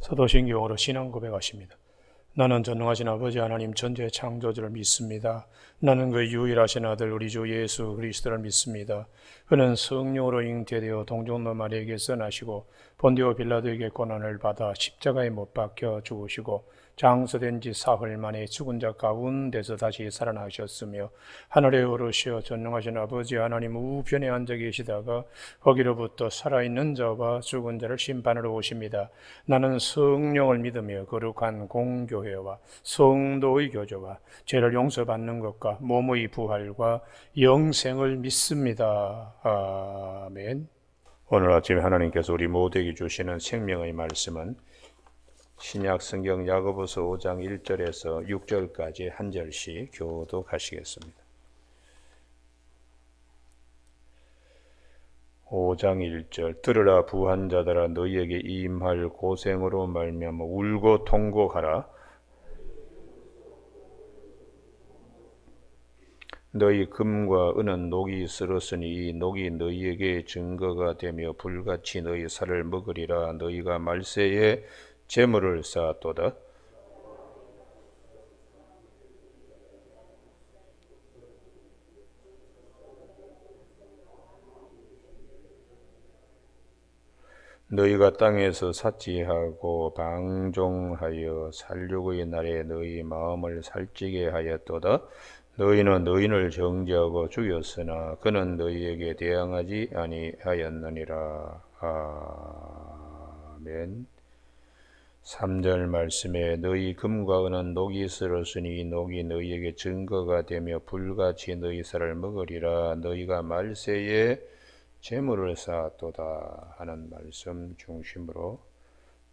사도신경으로 신앙 고백하십니다. 나는 전능하신 아버지 하나님 전지의 창조주를 믿습니다. 나는 그 유일하신 아들 우리 주 예수 그리스도를 믿습니다. 그는 성령으로 잉태되어 동정노 마리아에게서 나시고 본디오 빌라도에게 고난을 받아 십자가에 못 박혀 죽으시고 장사된 지 사흘 만에 죽은 자 가운데서 다시 살아나셨으며 하늘에 오르시어 전능하신 아버지 하나님 우편에 앉아 계시다가 거기로부터 살아있는 자와 죽은 자를 심판하러 오십니다. 나는 성령을 믿으며 거룩한 공교회와 성도의 교제와 죄를 용서받는 것과 몸의 부활과 영생을 믿습니다. 아멘. 오늘 아침에 하나님께서 우리 모두에게 주시는 생명의 말씀은 신약 성경 야고보서 5장 1절에서 6절까지 한 절씩 교독하시겠습니다. 5장 1절 들으라 부한 자들아 너희에게 임할 고생으로 말미암아 울고 통곡하라. 너희 금과 은은 녹이 쓸었으니 이 녹이 너희에게 증거가 되며 불같이 너희 살을 먹으리라. 너희가 말세에 재물을 쌓았도다. 너희가 땅에서 사치하고 방종하여 살육의 날에 너희 마음을 살찌게 하였도다. 너희는 의인을 정죄하고 죽였으나 그는 너희에게 대항하지 아니하였느니라. 아멘. 3절 말씀에 너희 금과 은은 녹이 쓸었으니 이 녹이 너희에게 증거가 되며 불같이 너희 살을 먹으리라. 너희가 말세에 재물을 쌓았도다 하는 말씀 중심으로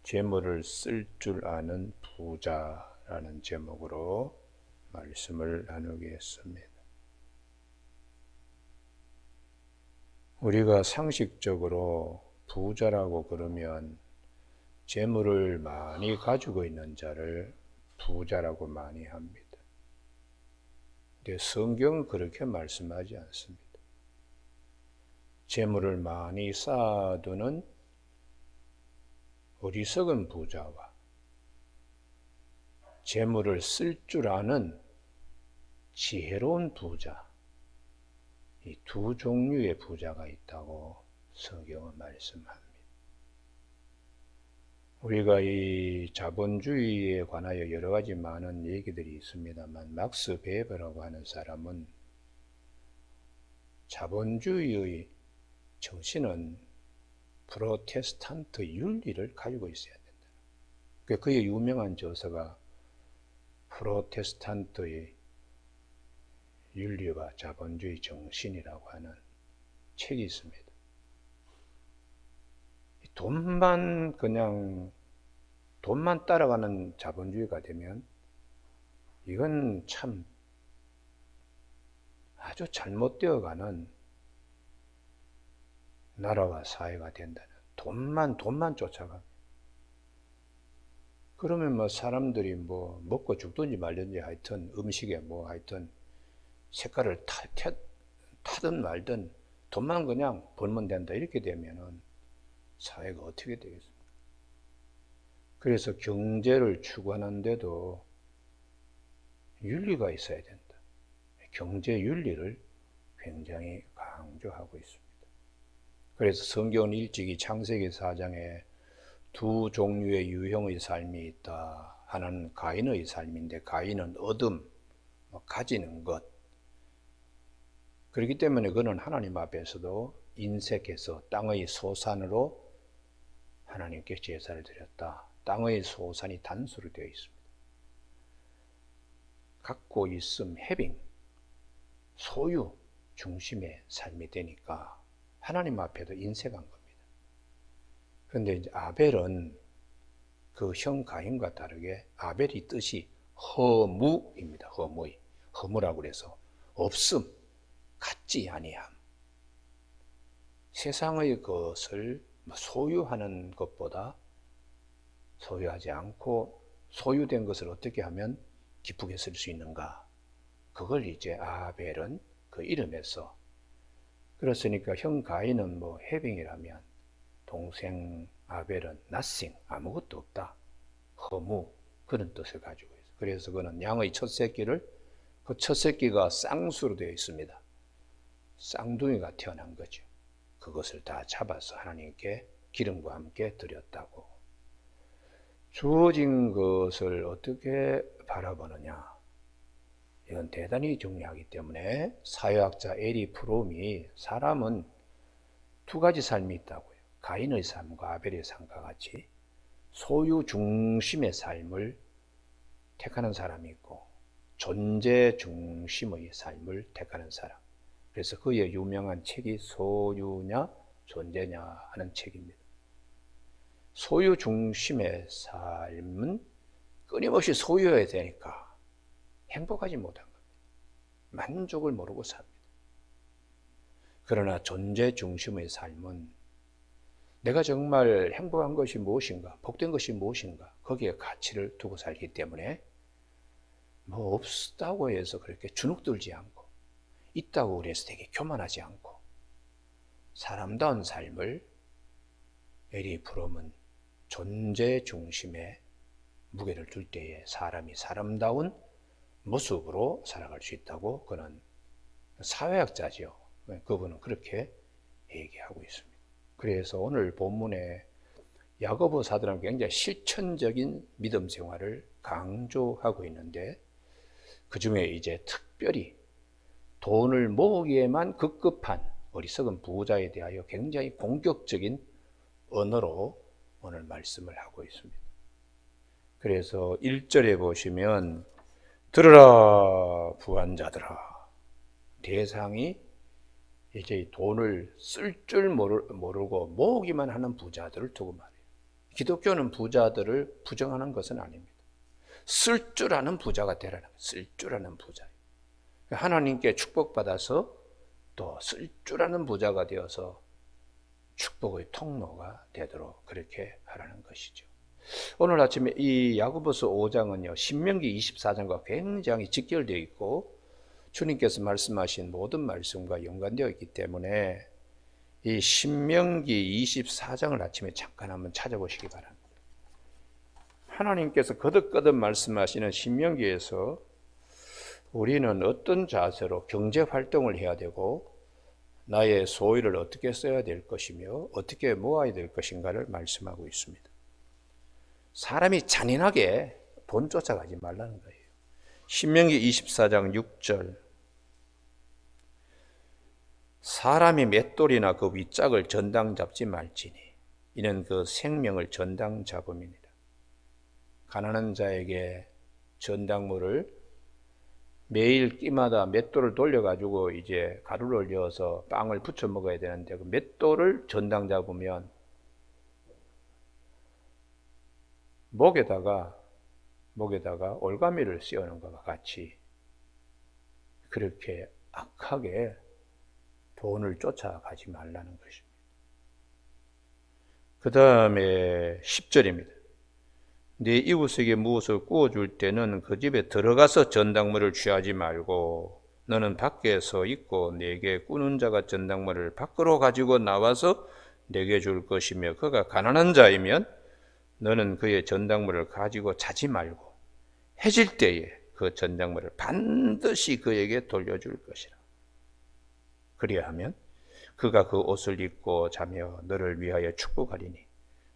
재물을 쓸 줄 아는 부자라는 제목으로 말씀을 나누겠습니다. 우리가 상식적으로 부자라고 그러면 재물을 많이 가지고 있는 자를 부자라고 많이 합니다. 근데 성경은 그렇게 말씀하지 않습니다. 재물을 많이 쌓아두는 어리석은 부자와 재물을 쓸 줄 아는 지혜로운 부자, 이 두 종류의 부자가 있다고 성경은 말씀합니다. 우리가 이 자본주의에 관하여 여러 가지 많은 얘기들이 있습니다만 막스 베버라고 하는 사람은 자본주의의 정신은 프로테스탄트 윤리를 가지고 있어야 된다. 그의 유명한 저서가 프로테스탄트의 윤리와 자본주의 정신이라고 하는 책이 있습니다. 돈만 따라가는 자본주의가 되면 이건 참 아주 잘못되어가는 나라와 사회가 된다는, 돈만 쫓아가. 그러면 사람들이 먹고 죽든지 말든지 하여튼 음식에 하여튼 색깔을 타든 말든 돈만 그냥 벌면 된다. 이렇게 되면은 사회가 어떻게 되겠습니까? 그래서 경제를 추구하는데도 윤리가 있어야 된다. 경제 윤리를 굉장히 강조하고 있습니다. 그래서 성경은 일찍이 창세기 4장에 두 종류의 유형의 삶이 있다. 하나는 가인의 삶인데 가인은 얻음, 가지는 것. 그렇기 때문에 그는 하나님 앞에서도 인색해서 땅의 소산으로 하나님께 제사를 드렸다. 땅의 소산이 단수로 되어 있습니다. 갖고 있음, having, 소유 중심의 삶이 되니까 하나님 앞에도 인색한 겁니다. 그런데 이제 아벨은 그 형 가인과 다르게 아벨이 뜻이 허무입니다. 허무라고 그래서 없음, 갖지 아니함. 세상의 것을 소유하는 것보다 소유하지 않고 소유된 것을 어떻게 하면 기쁘게 쓸 수 있는가. 그걸 이제 아벨은 그 이름에서, 그렇으니까 형 가인은 해빙이라면 동생 아벨은 nothing, 아무것도 없다. 거무 그런 뜻을 가지고 있어요. 그래서 그는 양의 첫 새끼를 그 첫 새끼가 쌍수로 되어 있습니다. 쌍둥이가 태어난 거죠. 그것을 다 잡아서 하나님께 기름과 함께 드렸다고. 주어진 것을 어떻게 바라보느냐, 이건 대단히 중요하기 때문에 사회학자 에리 프롬이 사람은 두 가지 삶이 있다고요. 가인의 삶과 아벨의 삶과 같이 소유 중심의 삶을 택하는 사람이 있고 존재 중심의 삶을 택하는 사람. 그래서 그의 유명한 책이 소유냐 존재냐 하는 책입니다. 소유 중심의 삶은 끊임없이 소유해야 되니까 행복하지 못한 겁니다. 만족을 모르고 삽니다. 그러나 존재 중심의 삶은 내가 정말 행복한 것이 무엇인가, 복된 것이 무엇인가, 거기에 가치를 두고 살기 때문에 뭐 없다고 해서 그렇게 주눅들지 않고, 있다고 그래서 되게 교만하지 않고, 사람다운 삶을 에리 프롬은 존재 중심에 무게를 둘 때에 사람이 사람다운 모습으로 살아갈 수 있다고 그는 사회학자죠. 그분은 그렇게 얘기하고 있습니다. 그래서 오늘 본문에 야고보 사도는 굉장히 실천적인 믿음 생활을 강조하고 있는데, 그 중에 이제 특별히 돈을 모으기에만 급급한 어리석은 부자에 대하여 굉장히 공격적인 언어로 오늘 말씀을 하고 있습니다. 그래서 1절에 보시면 들으라 부한자들아, 대상이 이제 돈을 쓸 줄 모르고 모으기만 하는 부자들을 두고 말해요. 기독교는 부자들을 부정하는 것은 아닙니다. 쓸 줄 아는 부자가 되라는 거예요. 쓸 줄 아는 부자. 하나님께 축복받아서 또 쓸 줄 아는 부자가 되어서 축복의 통로가 되도록 그렇게 하라는 것이죠. 오늘 아침에 이 야고보서 5장은요, 신명기 24장과 굉장히 직결되어 있고 주님께서 말씀하신 모든 말씀과 연관되어 있기 때문에 이 신명기 24장을 아침에 잠깐 한번 찾아보시기 바랍니다. 하나님께서 거듭거듭 말씀하시는 신명기에서 우리는 어떤 자세로 경제활동을 해야 되고 나의 소유를 어떻게 써야 될 것이며 어떻게 모아야 될 것인가를 말씀하고 있습니다. 사람이 잔인하게 돈 쫓아가지 말라는 거예요. 신명기 24장 6절, 사람이 맷돌이나 그 윗짝을 전당 잡지 말지니 이는 그 생명을 전당 잡음이니라. 가난한 자에게 전당물을 매일 끼마다 맷돌을 돌려가지고 이제 가루를 넣어서 빵을 부쳐 먹어야 되는데 그 맷돌을 전당 잡으면 목에다가 올가미를 씌우는 것과 같이 그렇게 악하게 돈을 쫓아가지 말라는 것입니다. 그 다음에 10절입니다. 네 이웃에게 무엇을 구워줄 때는 그 집에 들어가서 전당물을 취하지 말고 너는 밖에서 있고 네게 꾸는 자가 전당물을 밖으로 가지고 나와서 네게 줄 것이며 그가 가난한 자이면 너는 그의 전당물을 가지고 자지 말고 해질 때에 그 전당물을 반드시 그에게 돌려줄 것이라. 그리하면 그가 그 옷을 입고 자며 너를 위하여 축복하리니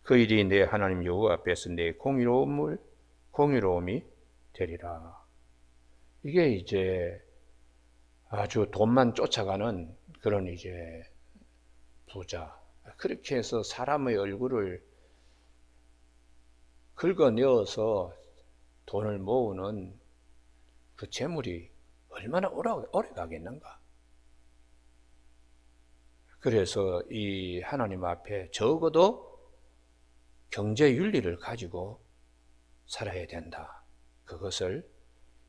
그 일이 내 하나님 여호와 앞에서 내 공의로움이 되리라. 이게 이제 아주 돈만 쫓아가는 그런 이제 부자. 그렇게 해서 사람의 얼굴을 긁어내어서 돈을 모으는 그 재물이 얼마나 오래 가겠는가. 그래서 이 하나님 앞에 적어도 경제 윤리를 가지고 살아야 된다. 그것을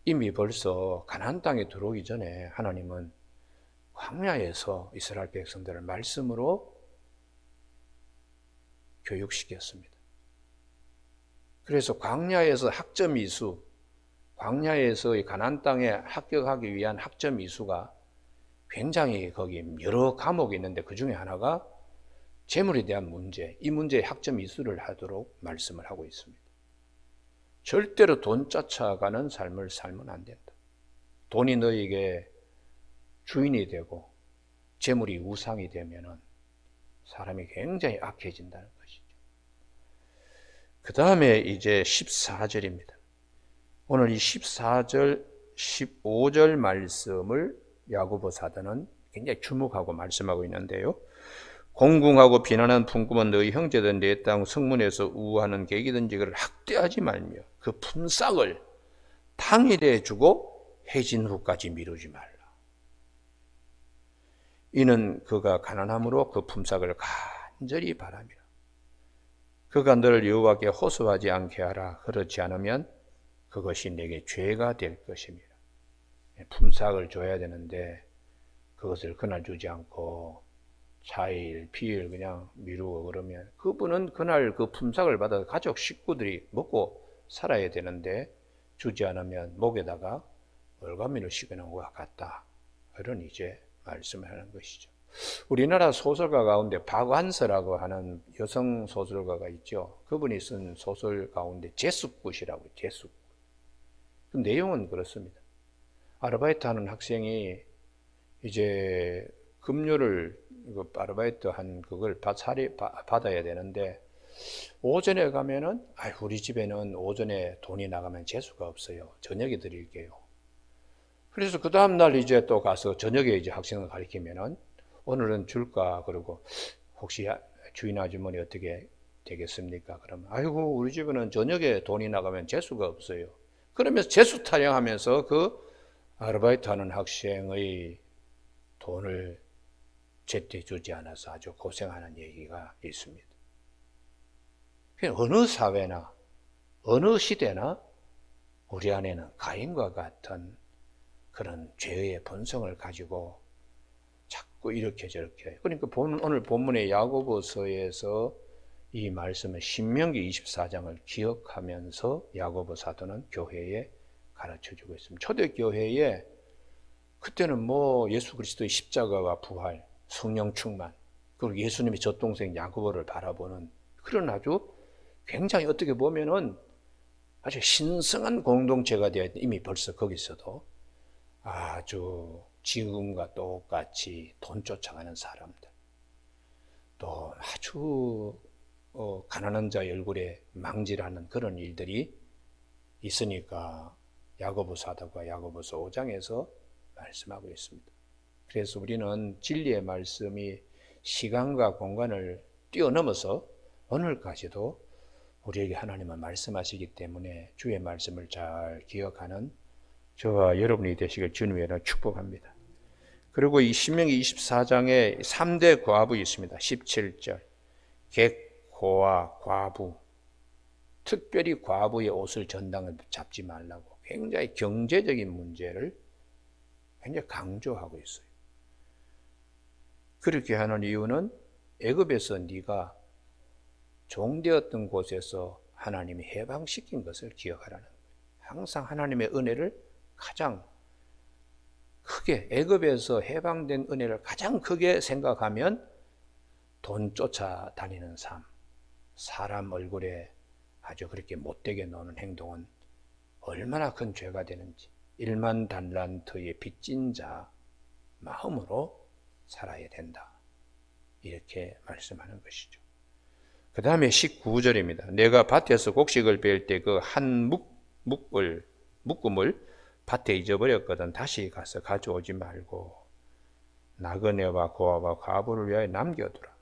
이미 벌써 가나안 땅에 들어오기 전에 하나님은 광야에서 이스라엘 백성들을 말씀으로 교육시켰습니다. 그래서 광야에서 학점 이수, 광야에서 가나안 땅에 합격하기 위한 학점 이수가 굉장히 거기 여러 과목이 있는데 그 중에 하나가 재물에 대한 문제, 이 문제에 학점 이수를 하도록 말씀을 하고 있습니다. 절대로 돈 쫓아가는 삶을 살면 안 된다. 돈이 너에게 주인이 되고 재물이 우상이 되면은 사람이 굉장히 악해진다는 것이죠. 그 다음에 이제 14절입니다. 오늘 이 14절, 15절 말씀을 야고보 사도는 굉장히 주목하고 말씀하고 있는데요. 공궁하고 비난하는 품꾼은 너희 형제든 내 땅 성문에서 우하는 객이든지 그를 학대하지 말며 그 품삯을 당일에 주고 해진 후까지 미루지 말라. 이는 그가 가난함으로 그 품삯을 간절히 바라미라. 그가 너를 여호와께 호소하지 않게 하라. 그렇지 않으면 그것이 내게 죄가 될 것입니다. 품삯을 줘야 되는데 그것을 그날 주지 않고 차일, 피일 그냥 미루고 그러면 그분은 그날 그 품삯을 받아서 가족 식구들이 먹고 살아야 되는데 주지 않으면 목에다가 월간미를 씌우는 것 같다. 그런 이제 말씀을 하는 것이죠. 우리나라 소설가 가운데 박완서라고 하는 여성 소설가가 있죠. 그분이 쓴 소설 가운데 제숫굿이라고 제숫굿. 그 내용은 그렇습니다. 아르바이트 하는 학생이 이제 급료를 아르바이트 한 그걸 받아야 되는데 오전에 가면은 우리 집에는 오전에 돈이 나가면 재수가 없어요. 저녁에 드릴게요. 그래서 그 다음 날 이제 또 가서 저녁에 이제 학생을 가르치면은 오늘은 줄까 그러고 혹시 주인 아주머니 어떻게 되겠습니까? 그러면 아이고 우리 집에는 저녁에 돈이 나가면 재수가 없어요. 그러면서 재수 타령하면서 그 아르바이트 하는 학생의 돈을 제때 주지 않아서 아주 고생하는 얘기가 있습니다. 어느 사회나 어느 시대나 우리 안에는 가인과 같은 그런 죄의 본성을 가지고 자꾸 이렇게 저렇게. 그러니까 오늘 본문의 야고보서에서 이 말씀을 신명기 24장을 기억하면서 야고보 사도는 교회에 가르쳐주고 있습니다. 초대교회에 그때는 뭐 예수 그리스도의 십자가와 부활, 성령 충만, 그리고 예수님의 젖동생 야고보를 바라보는 그런 아주 굉장히 어떻게 보면은 아주 신성한 공동체가 되어 이미 벌써 거기서도 아주 지금과 똑같이 돈 쫓아가는 사람들, 또 아주 가난한 자의 얼굴에 망질하는 그런 일들이 있으니까 야고보 사도가 야고보서 5장에서 말씀하고 있습니다. 그래서 우리는 진리의 말씀이 시간과 공간을 뛰어넘어서 오늘까지도 우리에게 하나님은 말씀하시기 때문에 주의 말씀을 잘 기억하는 저와 여러분이 되시길 주님의 이름으로 축복합니다. 그리고 이 신명기 24장에 3대 과부 있습니다. 17절 객고와 과부, 특별히 과부의 옷을 전당을 잡지 말라고 굉장히 경제적인 문제를 굉장히 강조하고 있어요. 그렇게 하는 이유는 애굽에서 네가 종되었던 곳에서 하나님이 해방시킨 것을 기억하라는 거예요. 항상 하나님의 은혜를 가장 크게, 애굽에서 해방된 은혜를 가장 크게 생각하면 돈 쫓아다니는 삶, 사람 얼굴에 아주 그렇게 못되게 노는 행동은 얼마나 큰 죄가 되는지 1만 달란트의 빚진 자 마음으로 살아야 된다. 이렇게 말씀하는 것이죠. 그 다음에 19절입니다. 내가 밭에서 곡식을 베일 때 그 한 묶음을 밭에 잊어버렸거든 다시 가서 가져오지 말고 나그네와 고아와 과부를 위하여 남겨두라.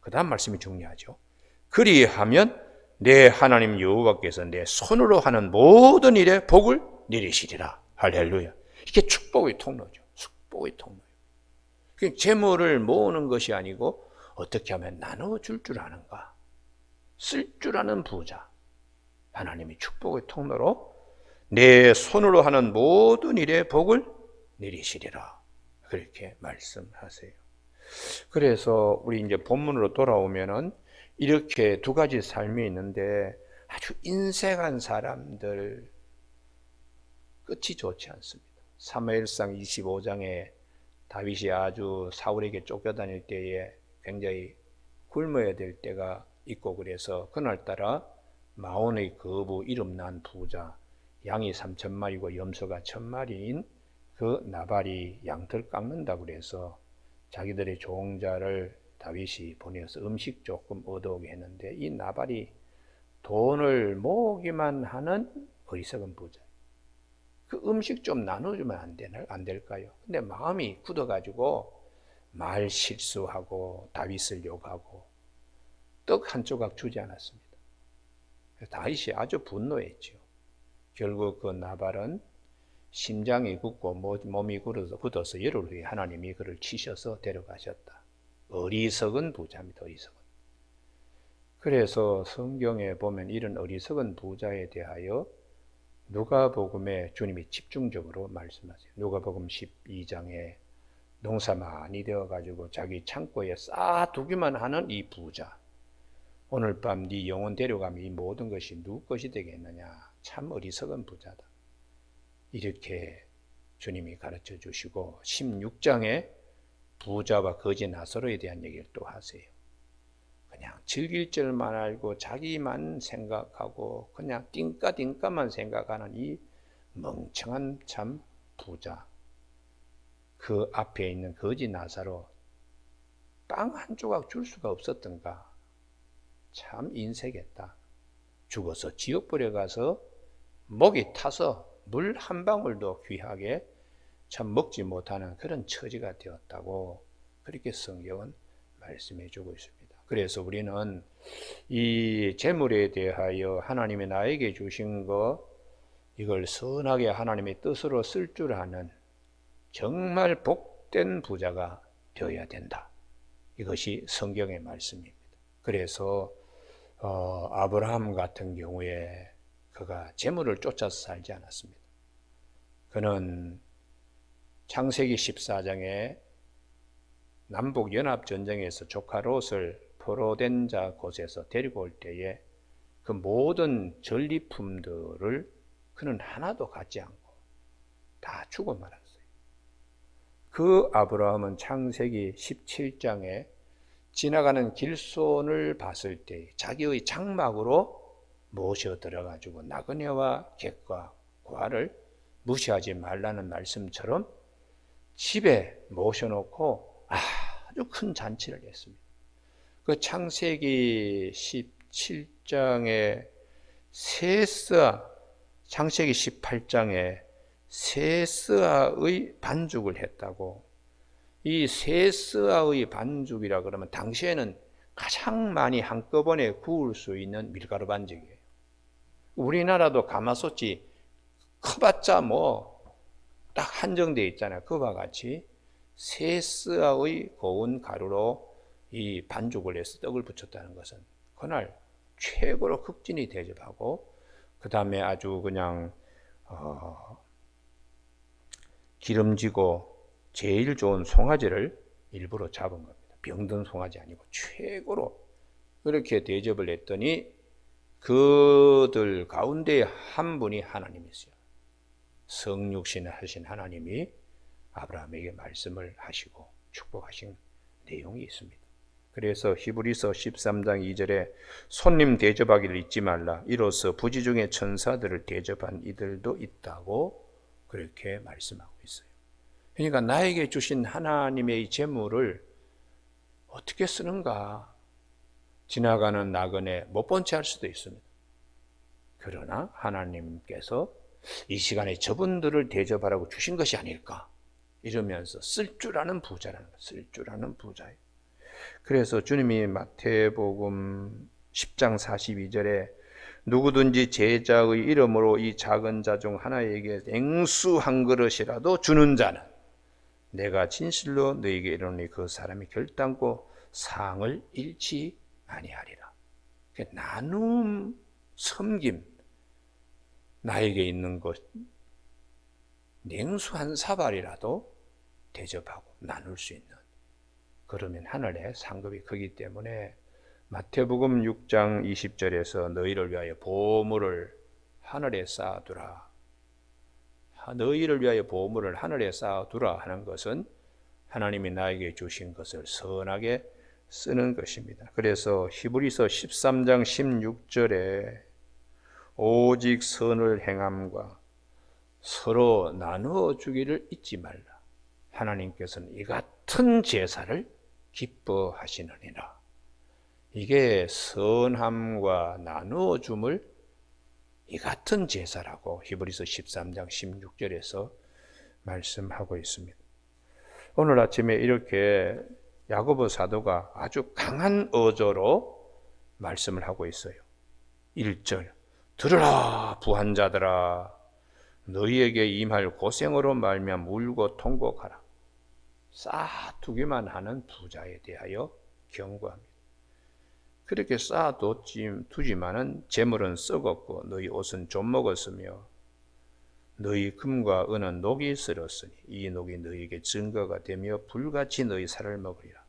그 다음 말씀이 중요하죠. 그리하면 내 하나님 여호와께서 내 손으로 하는 모든 일에 복을 내리시리라. 할렐루야. 이게 축복의 통로죠. 축복의 통로예요. 재물을 모으는 것이 아니고 어떻게 하면 나눠줄 줄 아는가, 쓸 줄 아는 부자, 하나님이 축복의 통로로 내 손으로 하는 모든 일에 복을 내리시리라. 그렇게 말씀하세요. 그래서 우리 이제 본문으로 돌아오면은 이렇게 두 가지 삶이 있는데 아주 인색한 사람들 끝이 좋지 않습니다. 사무엘상 25장에 다윗이 아주 사울에게 쫓겨다닐 때에 굉장히 굶어야 될 때가 있고 그래서 그날따라 마온의 거부 이름난 부자, 양이 3,000마리고 염소가 1,000마리인 그 나발이 양털 깎는다 그래서 자기들의 종자를 다윗이 보내서 음식 조금 얻어오게 했는데, 이 나발이 돈을 모으기만 하는 어리석은 부자. 그 음식 좀 나눠주면 안 될까요? 근데 마음이 굳어가지고 말 실수하고 다윗을 욕하고 떡 한 조각 주지 않았습니다. 다윗이 아주 분노했죠. 결국 그 나발은 심장이 굳고 몸이 굳어서 열흘 후에 하나님이 그를 치셔서 데려가셨다. 어리석은 부자입니다. 어리석은. 그래서 성경에 보면 이런 어리석은 부자에 대하여 누가복음에 주님이 집중적으로 말씀하세요. 누가복음 12장에 농사 많이 되어가지고 자기 창고에 쌓아두기만 하는 이 부자, 오늘 밤 네 영혼 데려가면 이 모든 것이 누구 것이 되겠느냐. 참 어리석은 부자다. 이렇게 주님이 가르쳐 주시고 16장에 부자와 거지 나사로에 대한 얘기를 또 하세요. 그냥 즐길 줄만 알고 자기만 생각하고 그냥 띵까띵까만 생각하는 이 멍청한 참 부자. 그 앞에 있는 거지 나사로 빵 한 조각 줄 수가 없었던가. 참 인색했다. 죽어서 지옥불에 가서 목이 타서 물 한 방울도 귀하게 참 먹지 못하는 그런 처지가 되었다고 그렇게 성경은 말씀해 주고 있습니다. 그래서 우리는 이 재물에 대하여 하나님이 나에게 주신 것, 이걸 선하게 하나님의 뜻으로 쓸 줄 아는 정말 복된 부자가 되어야 된다. 이것이 성경의 말씀입니다. 그래서 아브라함 같은 경우에 그가 재물을 쫓아서 살지 않았습니다. 그는 창세기 14장에 남북연합전쟁에서 조카 롯을 포로된 자 곳에서 데리고 올 때에 그 모든 전리품들을 그는 하나도 갖지 않고 다 주고 말았어요. 그 아브라함은 창세기 17장에 지나가는 길손을 봤을 때 자기의 장막으로 모셔 들어가지고 나그네와 객과 과를 무시하지 말라는 말씀처럼 집에 모셔놓고 아주 큰 잔치를 했습니다. 그 창세기 17장에 창세기 18장에 세스아의 반죽을 했다고. 이 세스아의 반죽이라 그러면 당시에는 가장 많이 한꺼번에 구울 수 있는 밀가루 반죽이에요. 우리나라도 가마솥이 커봤자 딱 한정되어 있잖아요. 그와 같이 세스아의 고운 가루로 이 반죽을 해서 떡을 부쳤다는 것은 그날 최고로 극진히 대접하고, 그 다음에 아주 그냥 기름지고 제일 좋은 송아지를 일부러 잡은 겁니다. 병든 송아지 아니고 최고로 그렇게 대접을 했더니 그들 가운데 한 분이 하나님이었어요. 성육신을 하신 하나님이 아브라함에게 말씀을 하시고 축복하신 내용이 있습니다. 그래서 히브리서 13장 2절에 손님 대접하기를 잊지 말라. 이로써 부지 중에 천사들을 대접한 이들도 있다고 그렇게 말씀하고 있어요. 그러니까 나에게 주신 하나님의 이 재물을 어떻게 쓰는가, 지나가는 나그네 못 본 채 할 수도 있습니다. 그러나 하나님께서 이 시간에 저분들을 대접하라고 주신 것이 아닐까 이러면서 쓸 줄 아는 부자라는 거예요. 쓸 줄 아는 부자예요. 그래서 주님이 마태복음 10장 42절에 누구든지 제자의 이름으로 이 작은 자 중 하나에게 냉수 한 그릇이라도 주는 자는 내가 진실로 너에게 이르노니 그 사람이 결단코 상을 잃지 아니하리라. 나눔, 섬김, 나에게 있는 것 냉수 한 사발이라도 대접하고 나눌 수 있는, 그러면 하늘의 상급이 크기 때문에 마태복음 6장 20절에서 너희를 위하여 보물을 하늘에 쌓아두라, 너희를 위하여 보물을 하늘에 쌓아두라 하는 것은 하나님이 나에게 주신 것을 선하게 쓰는 것입니다. 그래서 히브리서 13장 16절에 오직 선을 행함과 서로 나누어 주기를 잊지 말라. 하나님께서는 이 같은 제사를 기뻐하시느니라. 이게 선함과 나누어 줌을 이 같은 제사라고 히브리서 13장 16절에서 말씀하고 있습니다. 오늘 아침에 이렇게 야고보 사도가 아주 강한 어조로 말씀을 하고 있어요. 1절, 들으라 부한 자들아, 너희에게 임할 고생으로 말미암아 울고 통곡하라. 쌓아두기만 하는 부자에 대하여 경고합니다. 그렇게 쌓아두지만은 재물은 썩었고 너희 옷은 좀 먹었으며 너희 금과 은은 녹이 슬었으니 이 녹이 너희에게 증거가 되며 불같이 너희 살을 먹으리라.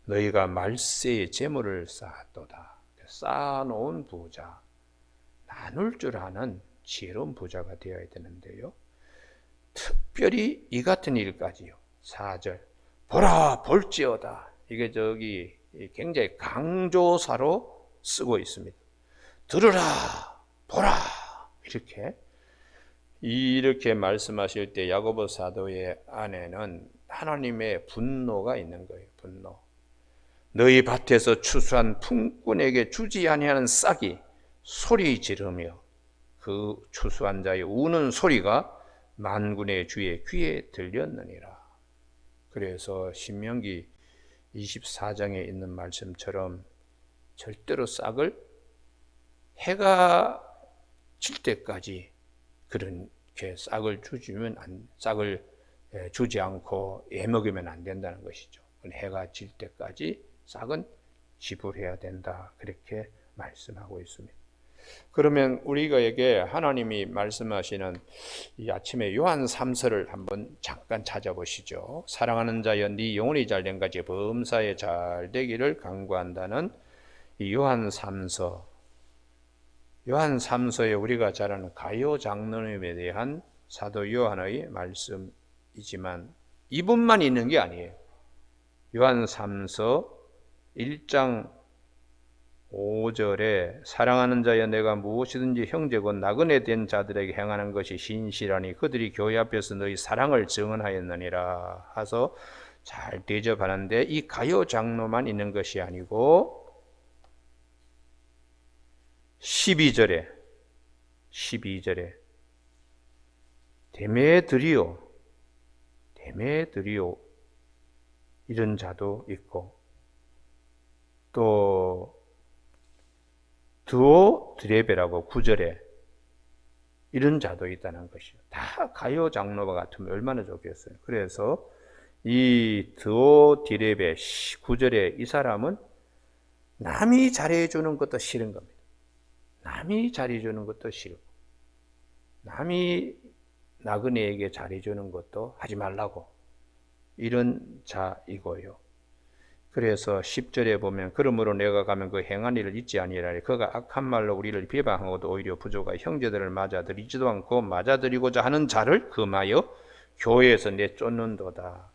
너희가 말세에 재물을 쌓았도다. 쌓아놓은 부자, 나눌 줄 아는 지혜로운 부자가 되어야 되는데요. 특별히 이 같은 일까지요. 4절, 보라 볼지어다. 이게 굉장히 강조사로 쓰고 있습니다. 들으라 보라 이렇게 말씀하실 때 야고보 사도의 안에는 하나님의 분노가 있는 거예요. 분노. 너희 밭에서 추수한 품꾼에게 주지 아니하는 싹이 소리 지르며 그 추수한 자의 우는 소리가 만군의 주의 귀에 들렸느니라. 그래서 신명기 24장에 있는 말씀처럼 절대로 싹을 해가 질 때까지 그렇게 싹을 주지 않고 애먹이면 안 된다는 것이죠. 해가 질 때까지 싹은 지불해야 된다. 그렇게 말씀하고 있습니다. 그러면 우리에게 하나님이 말씀하시는 이 아침에 요한 3서를 한번 잠깐 찾아보시죠. 사랑하는 자여 네 영혼이 잘된 같이 범사에 잘 되기를 간구한다는 이 요한 3서. 요한 3서에 우리가 잘 아는 가요 장로님에 대한 사도 요한의 말씀이지만 이분만 있는 게 아니에요. 요한 3서 1장 5절에 사랑하는 자여 내가 무엇이든지 형제 곧 나그네 된 자들에게 행하는 것이 신실하니 그들이 교회 앞에서 너희 사랑을 증언하였느니라 하서 잘 대접하는데 이 가요 장로만 있는 것이 아니고 12절에 데메드리오 이런 자도 있고 또 드오드레베라고 9절에 이런 자도 있다는 것이요. 다 가요 장로와 같으면 얼마나 좋겠어요. 그래서 이 드오드레베 9절에 이 사람은 남이 잘해주는 것도 싫은 겁니다. 남이 잘해주는 것도 싫고 남이 나그네에게 잘해주는 것도 하지 말라고 이런 자이고요. 그래서 10절에 보면 그러므로 내가 가면 그 행한 일을 잊지 아니하리라. 그가 악한 말로 우리를 비방하고도 오히려 부족하여 형제들을 맞아들이지도 않고 맞아들이고자 하는 자를 금하여 교회에서 내쫓는도다.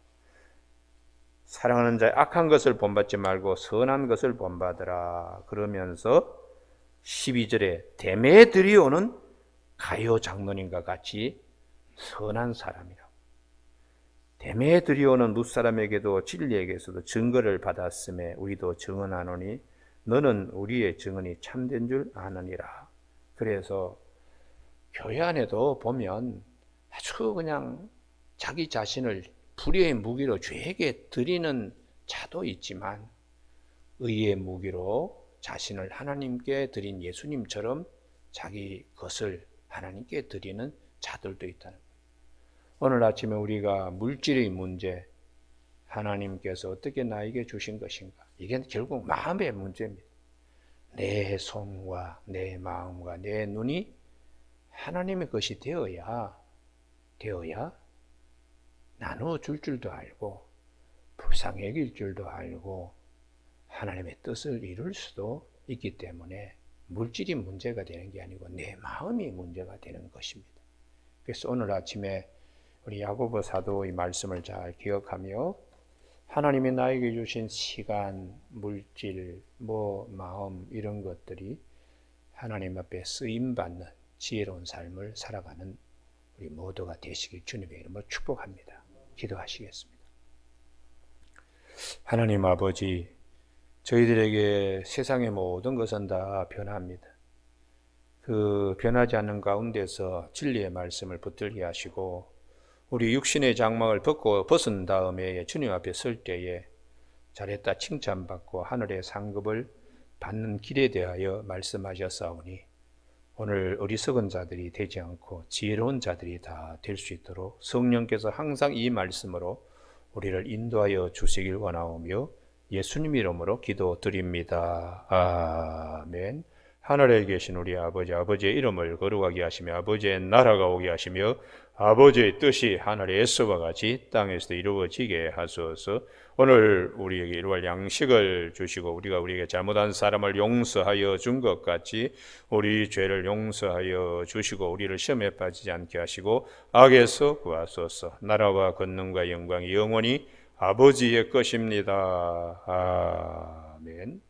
사랑하는 자의 악한 것을 본받지 말고 선한 것을 본받으라. 그러면서 12절에 데메드리오는 가요 장로님과 같이 선한 사람이라고. 데메드리오는 뭇사람에게도 진리에게서도 증거를 받았음에 우리도 증언하노니 너는 우리의 증언이 참된 줄 아느니라. 그래서 교회 안에도 보면 아주 그냥 자기 자신을 불의의 무기로 죄에게 드리는 자도 있지만 의의 무기로 자신을 하나님께 드린 예수님처럼 자기 것을 하나님께 드리는 자들도 있다는 거예요. 오늘 아침에 우리가 물질의 문제, 하나님께서 어떻게 나에게 주신 것인가? 이게 결국 마음의 문제입니다. 내 손과 내 마음과 내 눈이 하나님의 것이 되어야 나누어 줄 줄도 알고 불쌍히 여길 줄도 알고 하나님의 뜻을 이룰 수도 있기 때문에 물질이 문제가 되는 게 아니고 내 마음이 문제가 되는 것입니다. 그래서 오늘 아침에 우리 야고보 사도의 말씀을 잘 기억하며 하나님이 나에게 주신 시간, 물질, 마음 이런 것들이 하나님 앞에 쓰임받는 지혜로운 삶을 살아가는 우리 모두가 되시길 주님의 이름으로 축복합니다. 기도하시겠습니다. 하나님 아버지, 저희들에게 세상의 모든 것은 다 변합니다. 그 변하지 않는 가운데서 진리의 말씀을 붙들게 하시고 우리 육신의 장막을 벗은 다음에 주님 앞에 설 때에 잘했다 칭찬받고 하늘의 상급을 받는 길에 대하여 말씀하셨사오니 오늘 어리석은 자들이 되지 않고 지혜로운 자들이 다 될 수 있도록 성령께서 항상 이 말씀으로 우리를 인도하여 주시길 원하오며 예수님 이름으로 기도드립니다. 아멘. 하늘에 계신 우리 아버지, 아버지의 이름을 거룩하게 하시며 아버지의 나라가 오게 하시며 아버지의 뜻이 하늘에서와 같이 땅에서도 이루어지게 하소서. 오늘 우리에게 일용할 양식을 주시고 우리가 우리에게 잘못한 사람을 용서하여 준 것 같이 우리 죄를 용서하여 주시고 우리를 시험에 빠지지 않게 하시고 악에서 구하소서. 나라와 권능과 영광이 영원히 아버지의 것입니다. 아멘.